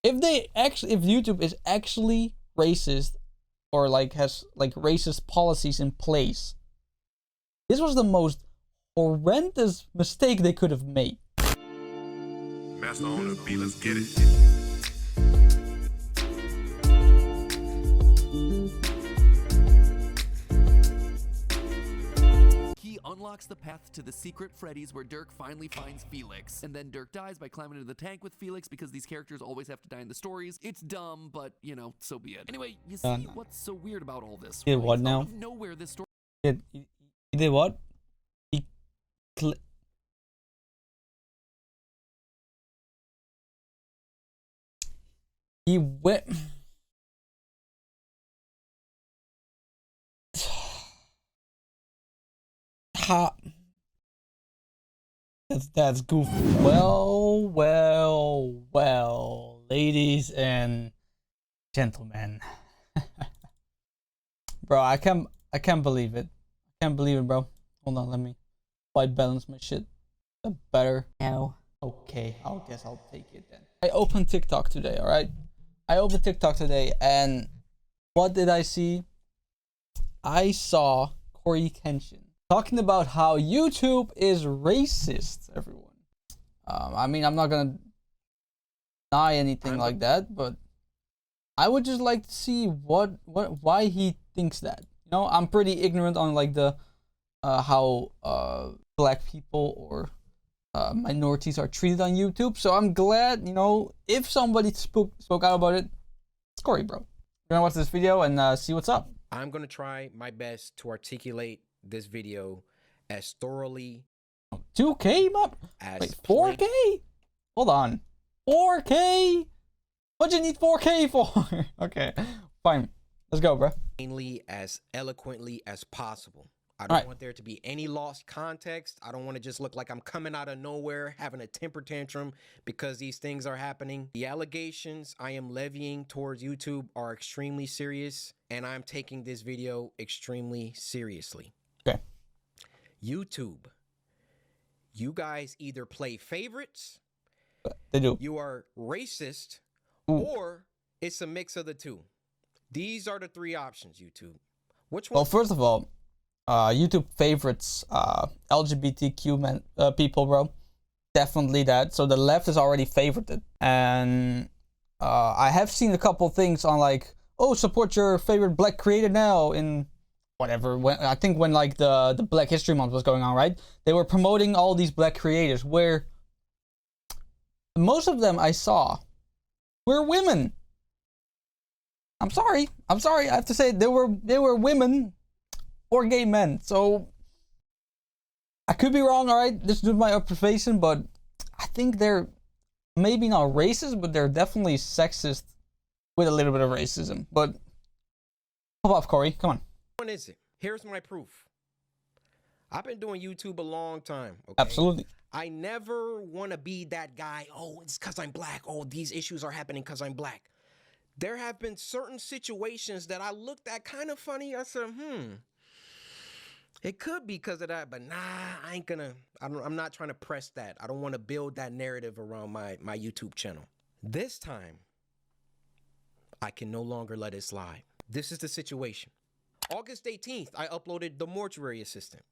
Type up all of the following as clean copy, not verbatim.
if YouTube is actually racist or like has like racist policies in place, this was the most horrendous mistake they could have made. Master on the beat, let's get it. He unlocks the path to the secret Freddy's where Dirk finally finds Felix. And then Dirk dies by climbing into the tank with Felix because these characters always have to die in the stories. It's dumb, but, you know, so be it. Anyway, you see what's so weird about all this? Did what now? Out of nowhere, this story... He did what? He went... That's goofy. Well, ladies and gentlemen. Bro, I can't believe it. I can't believe it, bro. Hold on, let me white balance my shit. Better. No. Okay, I guess I'll take it then. I opened TikTok today, alright? I opened TikTok today, and what did I see? I saw CORYKENSHIN talking about how YouTube is racist, everyone. I mean, I'm not gonna deny anything like that, but I would just like to see why he thinks that. You know, I'm pretty ignorant on like the how black people or minorities are treated on YouTube, so I'm glad, you know, if somebody spoke out about it, it's Cory, bro. We're gonna watch this video and see what's up. I'm gonna try my best to articulate this video as thoroughly 2K, as wait, 4K? Hold on, 4K? What'd you need 4K for? Okay, fine, let's go, bro. Mainly as eloquently as possible. I don't want there to be any lost context. I don't want to just look like I'm coming out of nowhere having a temper tantrum because these things are happening. The allegations I am levying towards YouTube are extremely serious, and I'm taking this video extremely seriously. Okay. YouTube, you guys either play favorites, they do. you are racist, or it's a mix of the two. These are the three options, YouTube. Which one? Well, first of all, YouTube favorites LGBTQ people, bro. Definitely that. So the left is already favorited. And I have seen a couple things on like, oh, support your favorite black creator now in whatever. I think when like the Black History Month was going on, right? They were promoting all these black creators where most of them I saw were women. I'm sorry. I have to say they were women or gay men. So I could be wrong, all right? This is my observation, but I think they're maybe not racist, but they're definitely sexist with a little bit of racism. But pop off, Cory. Come on. What is it? Here's my proof. I've been doing YouTube a long time. Okay? Absolutely. I never want to be that guy. Oh, it's because I'm black. Oh, these issues are happening because I'm black. There have been certain situations that I looked at kind of funny. I said, it could be because of that, but nah, I ain't gonna, I'm not trying to press that. I don't want to build that narrative around my YouTube channel. This time, I can no longer let it slide. This is the situation. August 18th, I uploaded The Mortuary Assistant.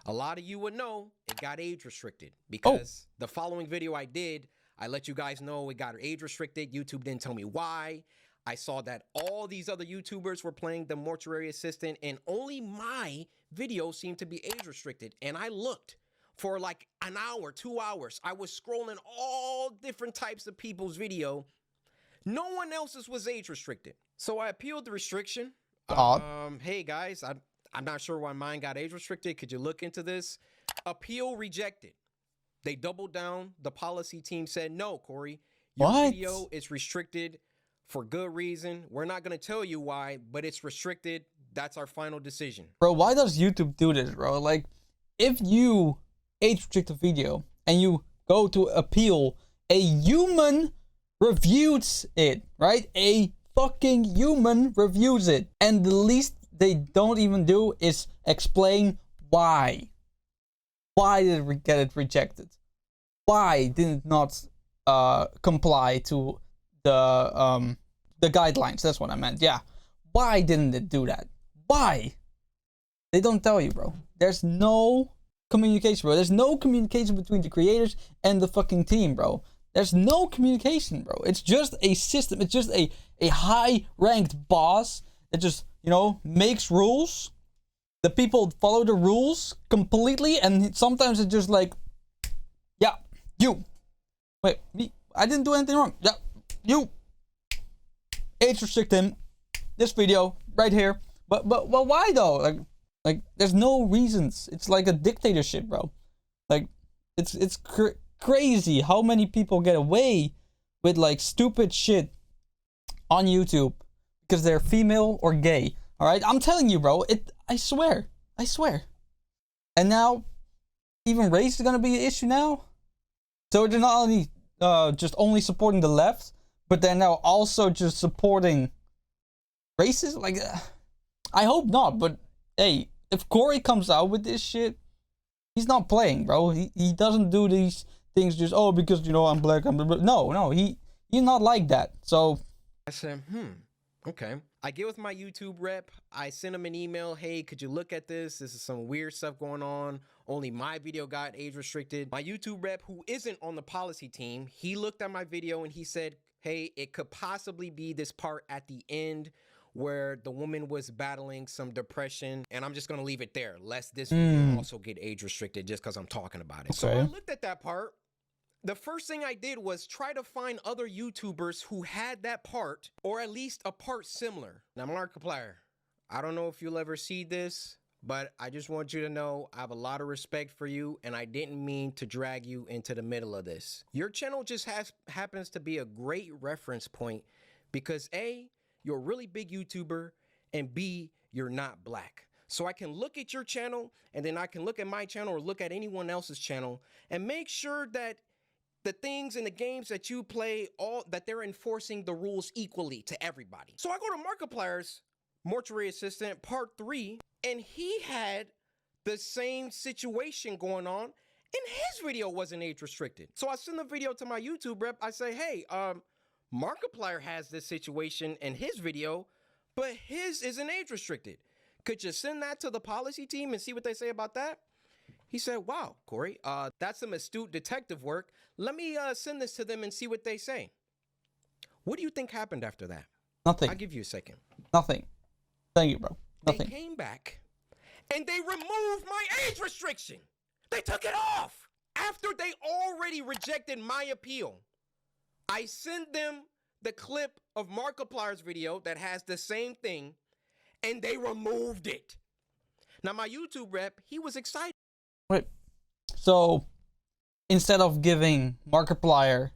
A lot of you would know it got age restricted because the following video I did, I let you guys know it got age restricted. YouTube didn't tell me why. I saw that all these other YouTubers were playing The Mortuary Assistant and only my video seemed to be age restricted. And I looked for like an hour, 2 hours. I was scrolling all different types of people's video. No one else's was age restricted. So I appealed the restriction. Hey guys, I'm not sure why mine got age restricted. Could you look into this? Appeal rejected. They doubled down. The policy team said, no, Cory, your video is restricted for good reason. We're not going to tell you why, but it's restricted. That's our final decision. Bro, why does YouTube do this, bro? Like, if you age restrict a video and you go to appeal, a human reviews it, right? A fucking human reviews it. And the least they don't even do is explain why. Why did it get it rejected? Why did it not comply to the guidelines. That's what I meant. Yeah. Why didn't it do that? Why? They don't tell you, bro. There's no communication, bro. There's no communication between the creators and the fucking team, bro. There's no communication, bro. It's just a system. It's just a high-ranked boss that just, you know, makes rules. The people follow the rules completely, and sometimes it's just like, yeah, you. Wait, me? I didn't do anything wrong. Yeah, you. Age restrict him. This video right here. But why though? Like there's no reasons. It's like a dictatorship, bro. Like it's crazy how many people get away with like stupid shit on YouTube because they're female or gay. All right, I'm telling you, bro. I swear. And now, even race is gonna be an issue now. So they're not only just only supporting the left, but they're now also just supporting races. Like, I hope not. But hey, if Cory comes out with this shit, he's not playing, bro. He doesn't do these things just because you know I'm black. No, he's not like that. So I said, okay. I get with my YouTube rep. I send him an email. Hey, could you look at this? This is some weird stuff going on. Only my video got age restricted. My YouTube rep, who isn't on the policy team, he looked at my video and he said, hey, it could possibly be this part at the end where the woman was battling some depression. And I'm just going to leave it there, lest this video also get age restricted just because I'm talking about it. Okay. So I looked at that part. The first thing I did was try to find other YouTubers who had that part, or at least a part similar. Now, Markiplier, I don't know if you'll ever see this, but I just want you to know I have a lot of respect for you, and I didn't mean to drag you into the middle of this. Your channel just happens to be a great reference point because A, you're a really big YouTuber, and B, you're not black. So I can look at your channel, and then I can look at my channel or look at anyone else's channel and make sure that the things in the games that you play, that they're enforcing the rules equally to everybody. So I go to Markiplier's Mortuary Assistant Part 3, and he had the same situation going on, and his video wasn't age restricted. So I send the video to my YouTube rep. I say, hey, Markiplier has this situation in his video, but his isn't age restricted. Could you send that to the policy team and see what they say about that? He said, wow, Cory, that's some astute detective work. Let me send this to them and see what they say. What do you think happened after that? Nothing. I'll give you a second. Nothing. Thank you, bro. Nothing. They came back and they removed my age restriction. They took it off after they already rejected my appeal. I sent them the clip of Markiplier's video that has the same thing, and they removed it. Now, my YouTube rep, he was excited. Wait, so instead of giving Markiplier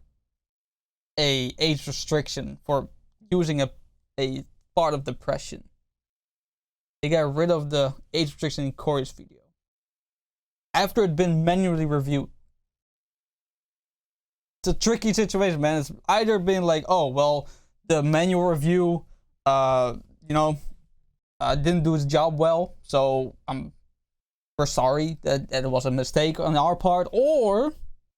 a age restriction for using a part of depression, they got rid of the age restriction in Cory's video after it'd been manually reviewed. It's a tricky situation, man. It's either been like, oh well, the manual review, didn't do its job well, so we're sorry that it was a mistake on our part, or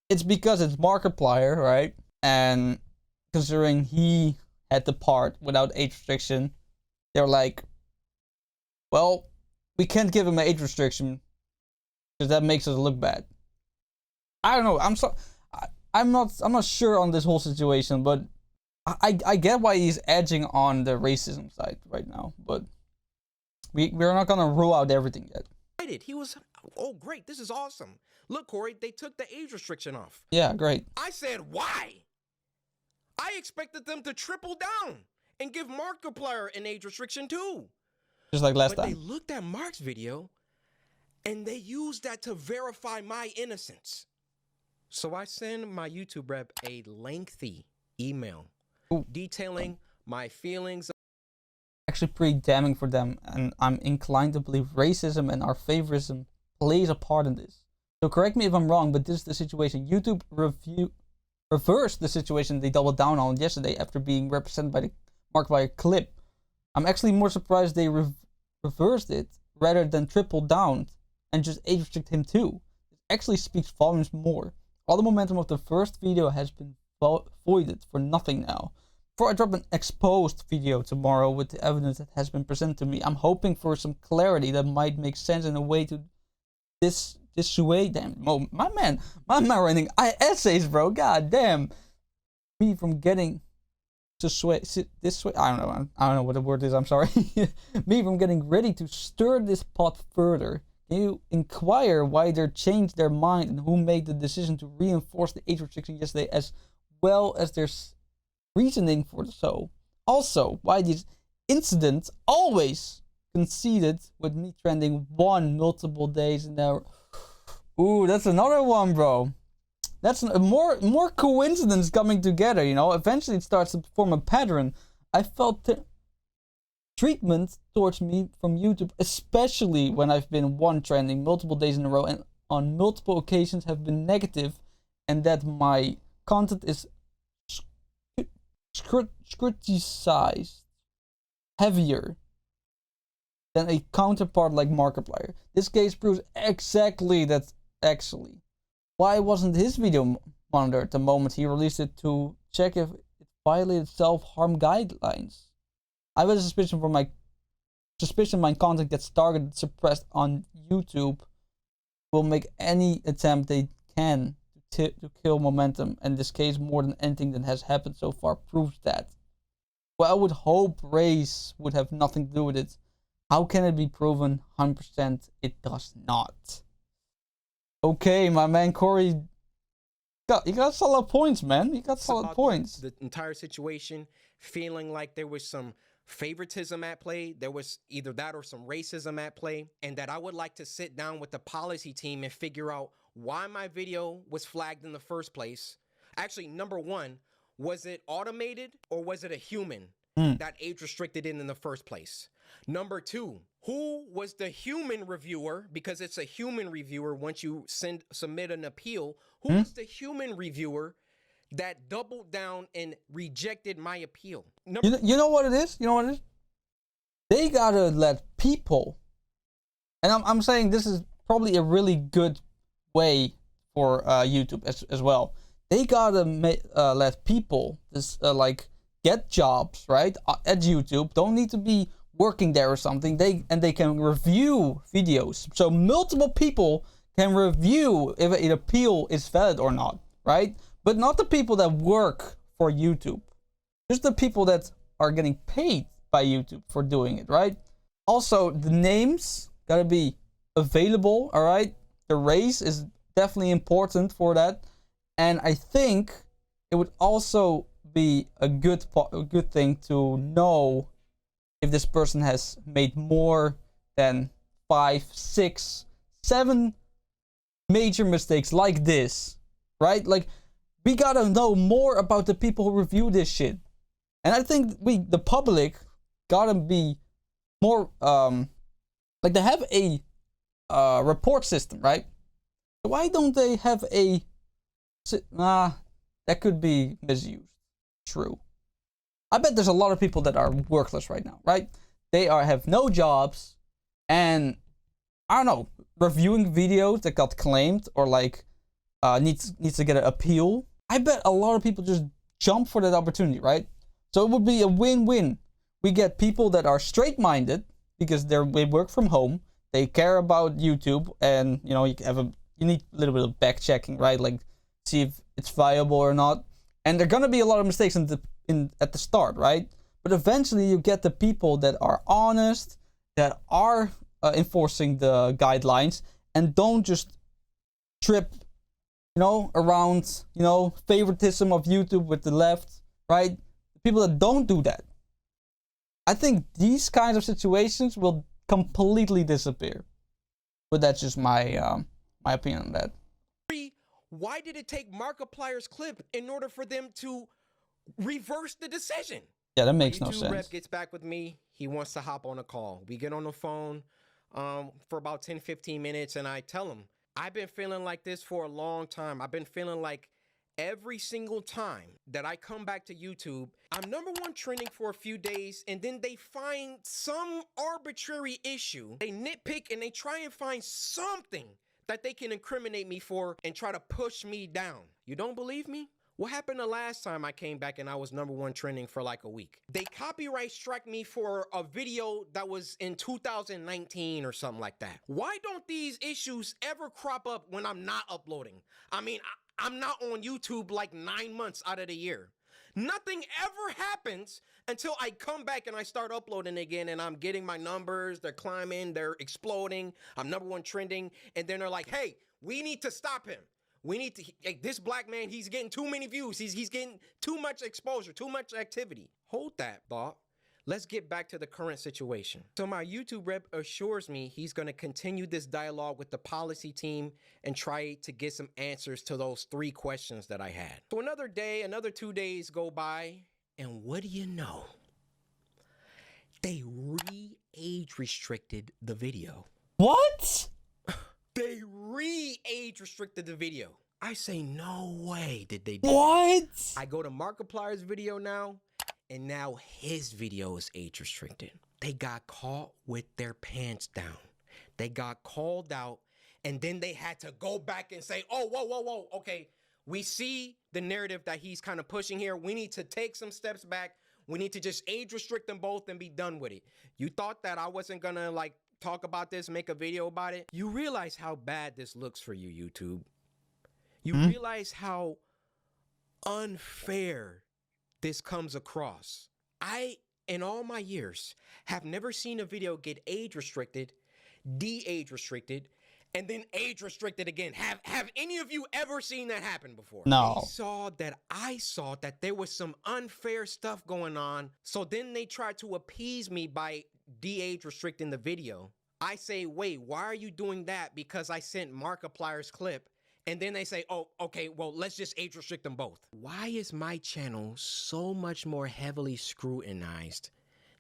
it's because it's Markiplier, right? And considering he had the part without age restriction, they're like, well, we can't give him an age restriction because that makes us look bad. I don't know. I'm not sure on this whole situation, but I get why he's edging on the racism side right now, but we're not gonna rule out everything yet. He was, oh great, this is awesome. Look, Cory, they took the age restriction off. Yeah, great. I said, why? I expected them to triple down and give Markiplier an age restriction too. Just like last time. But they looked at Mark's video and they used that to verify my innocence. So I send my YouTube rep a lengthy email detailing my feelings. Actually pretty damning for them, and I'm inclined to believe racism and our favoritism plays a part in this. So correct me if I'm wrong, but this is the situation. YouTube reversed the situation they doubled down on yesterday after being represented by the Markiplier clip. I'm actually more surprised they reversed it rather than triple down and just age restrict him too. It actually speaks volumes more. All the momentum of the first video has been voided for nothing now. before I drop an exposed video tomorrow with the evidence that has been presented to me, I'm hoping for some clarity that might make sense in a way to dissuade them. Oh, my man writing essays, bro. God damn. Me from getting dissuade. I don't know what the word is. I'm sorry. Me from getting ready to stir this pot further. Can you inquire why they changed their mind and who made the decision to reinforce the age restriction yesterday, as well as their reasoning for so? Also, why these incidents always conceded with me trending 1 multiple days in there. Ooh, that's another one, bro. That's more coincidence coming together, you know. Eventually it starts to form a pattern. I felt treatment towards me from YouTube, especially when I've been 1 trending multiple days in a row and on multiple occasions have been negative, and that my content is scrutinized heavier than a counterpart like Markiplier. This case proves exactly that. Actually, why wasn't his video monitored the moment he released it to check if it violated self-harm guidelines? I have a suspicion my content gets targeted, suppressed on YouTube, will make any attempt they can to kill momentum, and this case, more than anything that has happened so far, proves that. Well, I would hope race would have nothing to do with it. How can it be proven 100%? It does not. Okay, my man Cory, you got solid points, man. You got solid points. The entire situation, feeling like there was some favoritism at play. There was either that or some racism at play. And that I would like to sit down with the policy team and figure out why my video was flagged in the first place. Actually, number 1, was it automated or was it a human that age restricted it in the first place? Number 2, who was the human reviewer? Because it's a human reviewer once you submit an appeal. Who was the human reviewer that doubled down and rejected my appeal? You know what it is? You know what it is? They gotta let people, and I'm saying this is probably a really good way for YouTube as well. They gotta let people like get jobs, right, at YouTube. Don't need to be working there or something. They can review videos, so multiple people can review if an appeal is valid or not, right? But not the people that work for YouTube, just the people that are getting paid by YouTube for doing it, right? Also, the names gotta be available, all right? The race is definitely important for that, and I think it would also be a good thing to know if this person has made more than 5, 6, 7 major mistakes like this, right? Like, we gotta know more about the people who review this shit. And I think the public, gotta be more, like, they have a report system, right? Why don't they have a, that could be misused. True. I bet there's a lot of people that are workless right now, right? They have no jobs, and I don't know, reviewing videos that got claimed or like needs to get an appeal. I bet a lot of people just jump for that opportunity, right? So it would be a win-win. We get people that are straight-minded because they work from home, they care about YouTube, and you know, you need a little bit of back checking, right? Like, see if it's viable or not. And there are gonna be a lot of mistakes at the start, right? But eventually you get the people that are honest, that are enforcing the guidelines, and don't just trip, you know, around, you know, favoritism of YouTube with the left, right? The people that don't do that. I think these kinds of situations will completely disappear. But that's just my my opinion on that. Why did it take Markiplier's clip in order for them to reverse the decision? Yeah, that makes no YouTube sense. rep gets back with me. He wants to hop on a call. We get on the phone for about 10-15 minutes, and I tell him, I've been feeling like this for a long time. I've been feeling like every single time that I come back to YouTube, I'm #1 trending for a few days, and then they find some arbitrary issue. They nitpick and they try and find something that they can incriminate me for and try to push me down. You don't believe me? What happened the last time I came back and I was #1 trending for like a week? They copyright struck me for a video that was in 2019 or something like that. Why don't these issues ever crop up when I'm not uploading? I mean, I'm not on YouTube like 9 months out of the year. Nothing ever happens until I come back and I start uploading again, and I'm getting my numbers, they're climbing, they're exploding, I'm #1 trending, and then they're like, hey, we need to stop him. We need to, like, this black man, he's getting too many views. He's getting too much exposure, too much activity. Hold that thought. Let's get back to the current situation. So my YouTube rep assures me he's gonna continue this dialogue with the policy team and try to get some answers to those 3 questions that I had. So another day, another 2 days go by, and what do you know? They re-age restricted the video. What? They re-age restricted the video. I say, no way did they do What? that. I go to Markiplier's video now, and now his video is age restricted. They got caught with their pants down. They got called out, and then they had to go back and say, oh, whoa, okay, we see the narrative that he's kind of pushing here. We need to take some steps back. We need to just age restrict them both and be done with it. You thought that I wasn't gonna like talk about this, make a video about it? You realize how bad this looks for you, YouTube. You realize how unfair this comes across. I, in all my years, have never seen a video get age restricted, de-age restricted, and then age restricted again. Have any of you ever seen that happen before? No. I saw that there was some unfair stuff going on. So then they tried to appease me by de-age restricting the video. I say, wait, why are you doing that? Because I sent Markiplier's clip. And then they say, oh, okay, well, let's just age restrict them both. Why is my channel so much more heavily scrutinized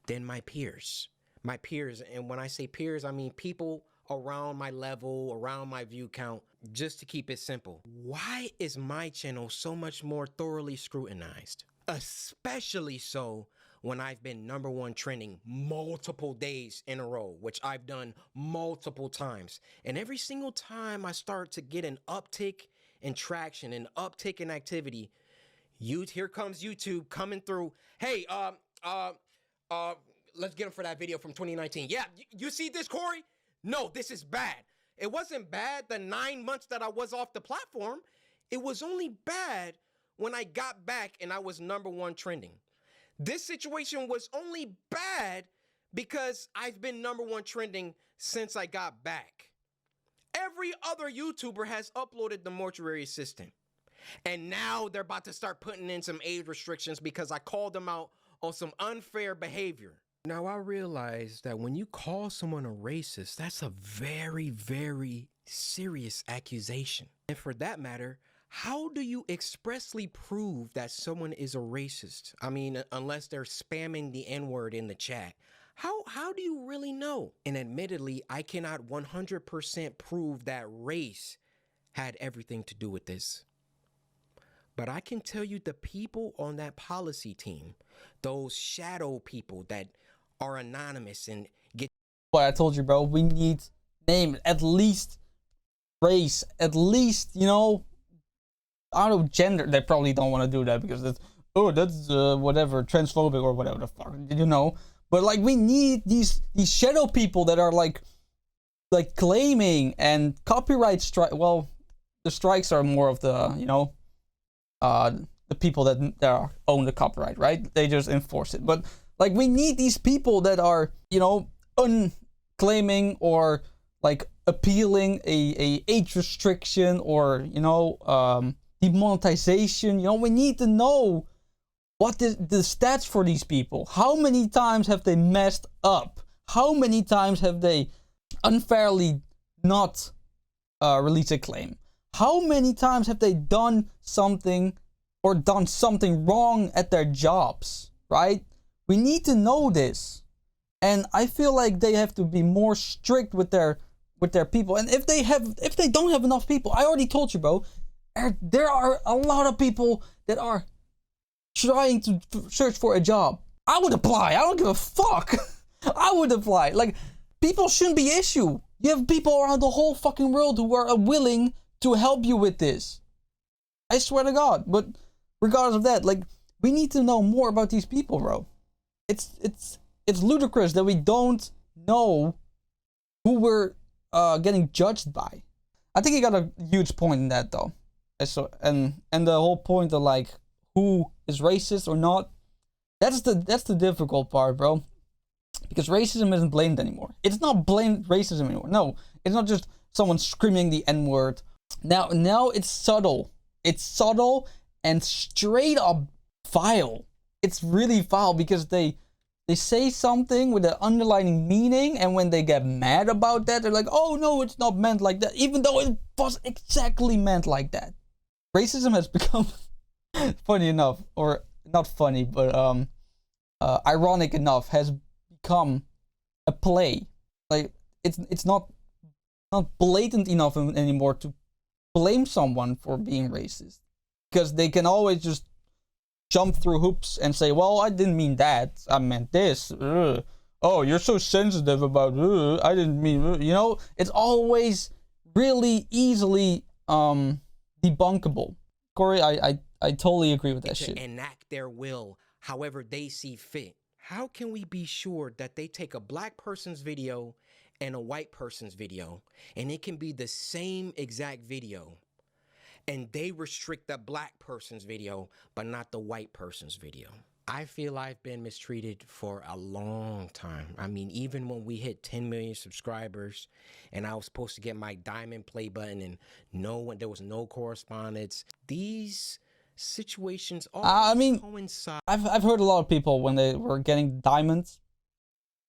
than my peers? My peers, and when I say peers, I mean people around my level, around my view count, just to keep it simple. Why is my channel so much more thoroughly scrutinized? Especially so when I've been #1 trending multiple days in a row, which I've done multiple times. And every single time I start to get an uptick in traction, an uptick in activity, here comes YouTube coming through. Hey, let's get him for that video from 2019. Yeah, you see this, Cory? No, this is bad. It wasn't bad the 9 months that I was off the platform. It was only bad when I got back and I was #1 trending. This situation was only bad because I've been #1 trending since I got back. Every other YouTuber has uploaded the Mortuary Assistant. And now they're about to start putting in some age restrictions because I called them out on some unfair behavior. Now I realize that when you call someone a racist, that's a very, very serious accusation. And for that matter, how do you expressly prove that someone is a racist? I mean, unless they're spamming the N-word in the chat. How do you really know? And admittedly, I cannot 100% prove that race had everything to do with this. But I can tell you the people on that policy team, those shadow people that are anonymous and get... Boy, I told you, bro, we need name, at least race, at least, you know, I don't know, gender. They probably don't want to do that because that's, oh, that's whatever, transphobic or whatever the fuck, you know. But like, we need these shadow people that are like claiming and copyright strike. Well, the strikes are more of the, you know, the people that own the copyright, right? They just enforce it. But like, we need these people that are, you know, unclaiming or like appealing a age restriction or, you know, demonetization. You know, we need to know what the stats for these people. How many times have they messed up? How many times have they unfairly not released a claim? How many times have they done something or done something wrong at their jobs, right? We need to know this. And I feel like they have to be more strict with their people. And if they don't have enough people, I already told you, bro, there are a lot of people that are trying to search for a job. I would apply. I don't give a fuck. I would apply. Like, people shouldn't be issue. You have people around the whole fucking world who are willing to help you with this. I swear to God. But regardless of that, like, we need to know more about these people, bro. It's ludicrous that we don't know who we're getting judged by. I think he got a huge point in that, though. And the whole point of like who is racist or not, that's the difficult part, bro. Because racism isn't blamed anymore. It's not blamed racism anymore. No, it's not just someone screaming the N-word. Now it's subtle. It's subtle and straight up vile. It's really vile because they say something with an underlying meaning, and when they get mad about that, they're like, oh no, it's not meant like that, even though it was exactly meant like that. Racism has become funny enough, or not funny, but ironic enough, has become a play. Like, it's not blatant enough anymore to blame someone for being racist, because they can always just jump through hoops and say, well, I didn't mean that, I meant this. Oh, you're so sensitive about I didn't mean, you know, it's always really easily debunkable. Cory, I totally agree with that shit. Enact their will however they see fit. How can we be sure that they take a black person's video and a white person's video, and it can be the same exact video, and they restrict the black person's video, but not the white person's video? I feel I've been mistreated for a long time. I mean, even when we hit 10 million subscribers and I was supposed to get my diamond play button and there was no correspondence, these situations always coincide. I've heard a lot of people when they were getting diamonds,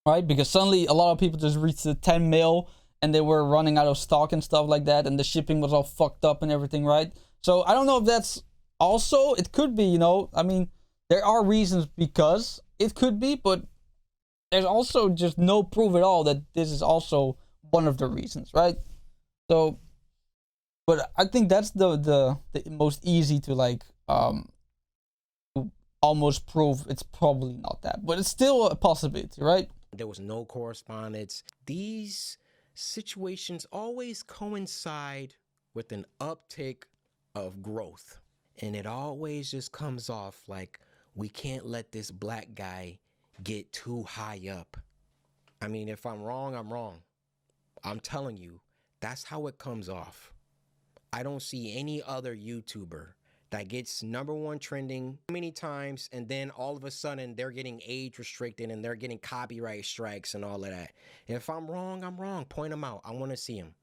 right? Because suddenly a lot of people just reached the 10 mil and they were running out of stock and stuff like that, and the shipping was all fucked up and everything, right? So I don't know if that's also, it could be, you know, I mean, there are reasons because it could be, but there's also just no proof at all that this is also one of the reasons, right? So, but I think that's the most easy to like to almost prove it's probably not that, but it's still a possibility, right? There was no correspondence. These situations always coincide with an uptick of growth, and it always just comes off like, we can't let this black guy get too high up. I mean, if I'm wrong, I'm wrong. I'm telling you, that's how it comes off. I don't see any other YouTuber that gets #1 trending many times, and then all of a sudden they're getting age restricted and they're getting copyright strikes and all of that. If I'm wrong, I'm wrong. Point them out. I want to see them.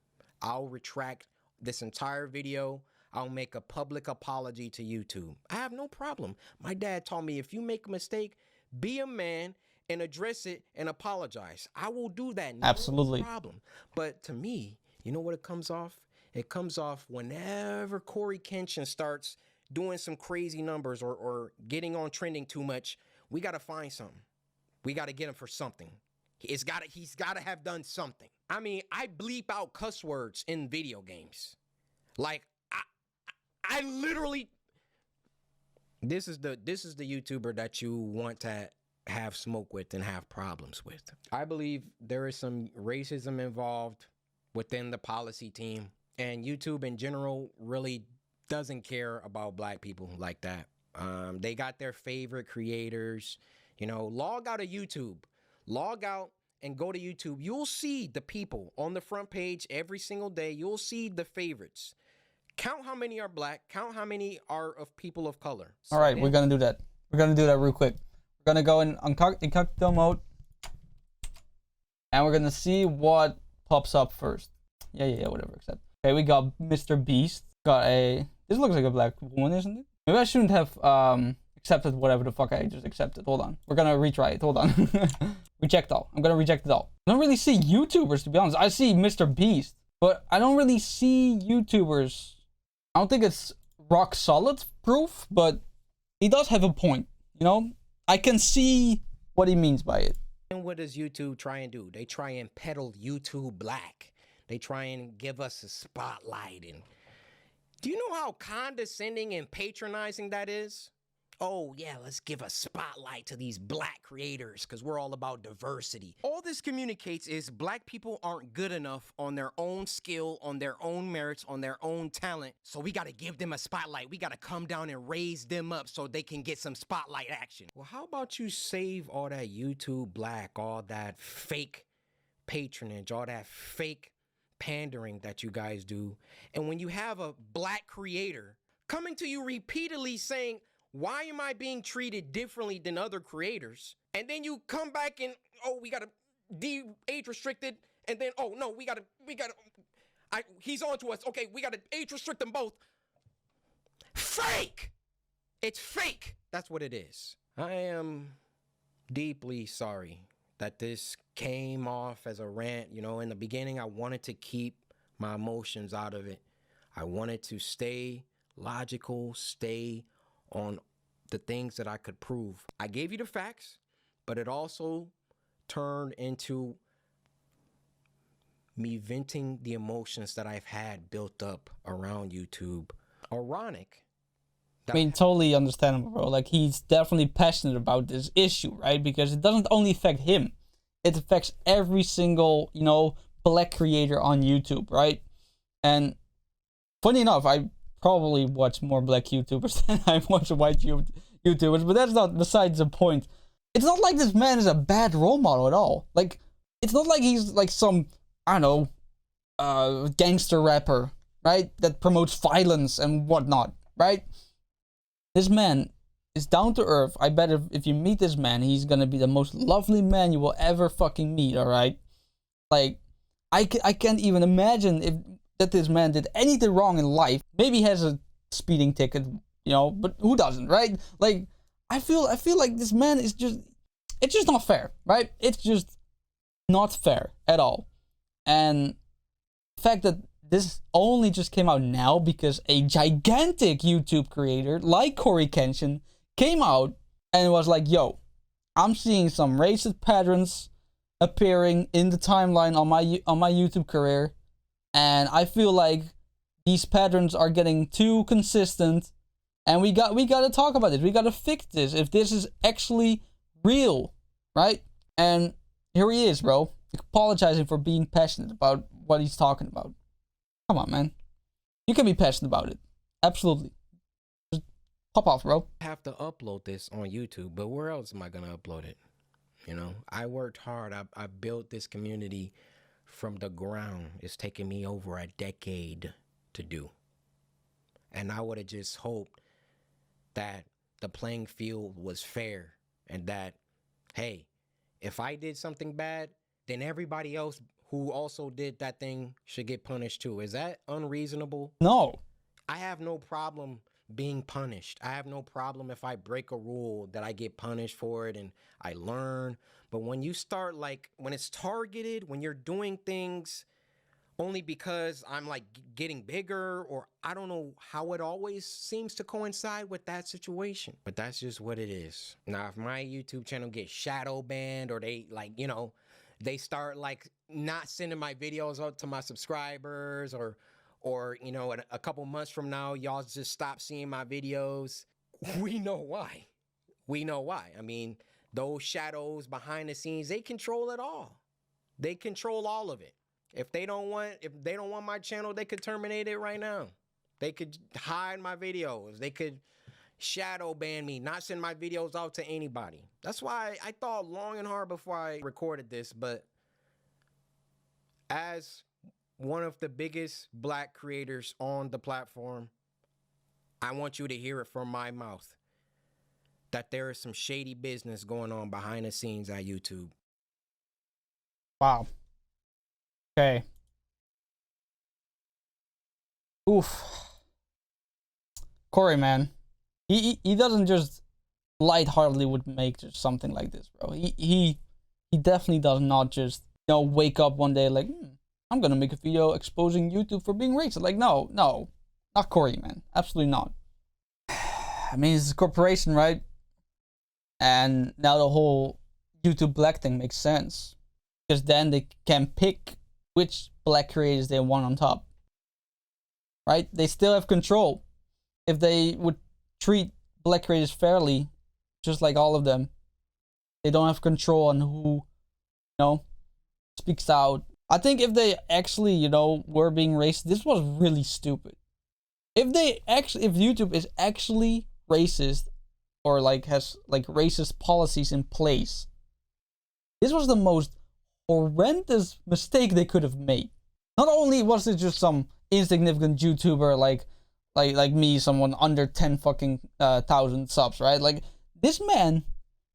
I'll retract this entire video. I'll make a public apology to YouTube. I have no problem. My dad taught me, if you make a mistake, be a man and address it and apologize. I will do that. No Absolutely. problem. But to me, you know what it comes off? It comes off whenever CORYKENSHIN starts doing some crazy numbers or getting on trending too much. We got to find something. We got to get him for something. He's got to have done something. I mean, I bleep out cuss words in video games. Like, I literally, this is the YouTuber that you want to have smoke with and have problems with. I believe there is some racism involved within the policy team, and YouTube in general really doesn't care about black people like that. They got their favorite creators. You know, log out of YouTube. Log out and go to YouTube. You'll see the people on the front page every single day. You'll see the favorites. Count how many are black. Count how many are of people of color. All right, we're going to do that. We're going to do that real quick. We're going to go in incognito mode, and we're going to see what pops up first. Yeah, whatever, accept. Okay, we got Mr. Beast. Got this looks like a black woman, isn't it? Maybe I shouldn't have accepted whatever the fuck I just accepted. Hold on. We're going to retry it. Hold on. Reject all. I'm going to reject it all. I don't really see YouTubers, to be honest. I see Mr. Beast, but I don't really see YouTubers. I don't think it's rock solid proof, but he does have a point, you know? I can see what he means by it. And what does YouTube try and do? They try and peddle YouTube black. They try and give us a spotlight. And do you know how condescending and patronizing that is? oh yeah, let's give a spotlight to these black creators because we're all about diversity. All this communicates is black people aren't good enough on their own skill, on their own merits, on their own talent. So we got to give them a spotlight. We got to come down and raise them up so they can get some spotlight action. Well, how about you save all that YouTube black, all that fake patronage, all that fake pandering that you guys do. And when you have a black creator coming to you repeatedly saying, why am I being treated differently than other creators? And then you come back and, oh, we got to age restricted. And then, oh no, he's on to us. Okay, we got to age restrict them both. Fake! It's fake. That's what it is. I am deeply sorry that this came off as a rant. You know, in the beginning, I wanted to keep my emotions out of it. I wanted to stay logical, stay on the things that I could prove. I gave you the facts, but it also turned into me venting the emotions that I've had built up around YouTube. Ironic. I mean, totally understandable, bro. Like, he's definitely passionate about this issue, right? Because it doesn't only affect him. It affects every single, you know, black creator on YouTube, right? And funny enough, I probably watch more black YouTubers than I watch white YouTubers, but that's not besides the point. It's not like this man is a bad role model at all. Like, it's not like he's like some, I don't know, gangster rapper, right? That promotes violence and whatnot, right? This man is down to earth. I bet if you meet this man, he's gonna be the most lovely man you will ever fucking meet, alright? Like, I can't even imagine that this man did anything wrong in life. Maybe he has a speeding ticket, you know, but who doesn't, right? Like, I feel like this man is just, it's just not fair, right? It's just not fair at all. And the fact that this only just came out now because a gigantic YouTube creator like CORYKENSHIN came out and was like, yo, I'm seeing some racist patterns appearing in the timeline on my YouTube career, and I feel like these patterns are getting too consistent, and we got to talk about it. We got to fix this if this is actually real, right? And here he is, bro, apologizing for being passionate about what he's talking about. Come on, man. You can be passionate about it. Absolutely. Just pop off, bro. I have to upload this on YouTube, but where else am I going to upload it? You know, I worked hard. I built this community from the ground. It's taken me over a decade to do. And I would have just hoped that the playing field was fair and that, hey, if I did something bad, then everybody else who also did that thing should get punished too. Is that unreasonable? No. I have no problem being punished. I have no problem if I break a rule that I get punished for it and I learn. But when you start, like, when it's targeted, when you're doing things only because I'm like getting bigger, or I don't know how it always seems to coincide with that situation. But that's just what it is. Now, if my YouTube channel gets shadow banned, or they, like, you know, they start like not sending my videos out to my subscribers, or you know, a couple months from now, y'all just stop seeing my videos. We know why. We know why. I mean, those shadows behind the scenes, they control it all. They control all of it. If they don't want my channel, they could terminate it right now. They could hide my videos. They could shadow ban me, not send my videos out to anybody. That's why I thought long and hard before I recorded this. But as one of the biggest black creators on the platform, I want you to hear it from my mouth that there is some shady business going on behind the scenes at YouTube. Wow. Okay. Oof. Cory, man. He doesn't just lightheartedly would make just something like this, bro. He definitely does not just, you know, wake up one day like, I'm gonna make a video exposing YouTube for being racist. Like, no, not Cory, man. Absolutely not. I mean, it's a corporation, right? And now the whole YouTube Black thing makes sense, because then they can pick which black creators they want on top, right? They still have control. If they would treat black creators fairly, just like all of them. They don't have control on who, you know, speaks out. I think if they actually, you know, were being racist, this was really stupid. If YouTube is actually racist, or like has like racist policies in place, this was the most horrendous mistake they could have made. Not only was it just some insignificant YouTuber like me, someone under 10 fucking thousand subs, right? Like, this man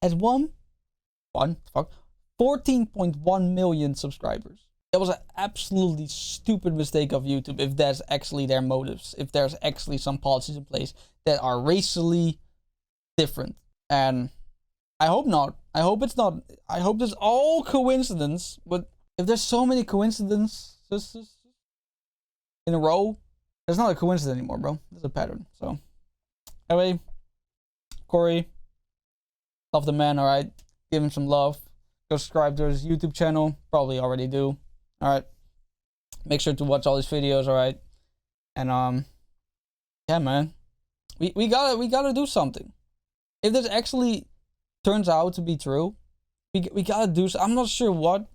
has 14.1 million subscribers. That was an absolutely stupid mistake of YouTube if that's actually their motives, if there's actually some policies in place that are racially different. And I hope not. I hope it's not. I hope there's all coincidence, but if there's so many coincidences in a row, it's not a coincidence anymore, bro. It's a pattern. So, anyway, Cory, love the man, alright? Give him some love. Go subscribe to his YouTube channel. Probably already do. Alright. Make sure to watch all his videos, alright? And, yeah, man. We gotta do something. If this actually turns out to be true, we gotta do so. I'm not sure what.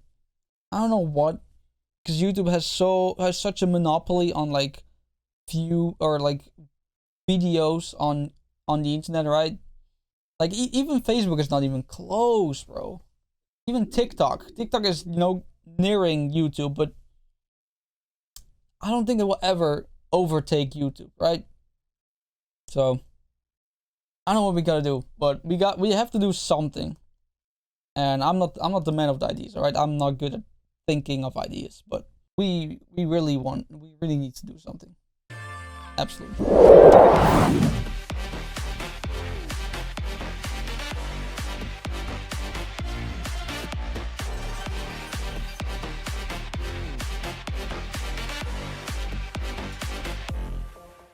I don't know what. Because YouTube has such a monopoly on like view or like videos on the internet, right? Like even Facebook is not even close, bro. Even TikTok is, you know, nearing YouTube, but I don't think it will ever overtake YouTube, right? So I don't know what we gotta do, but we have to do something. And I'm not the man of the ideas, all right? I'm not good at thinking of ideas, but we really need to do something. Absolutely.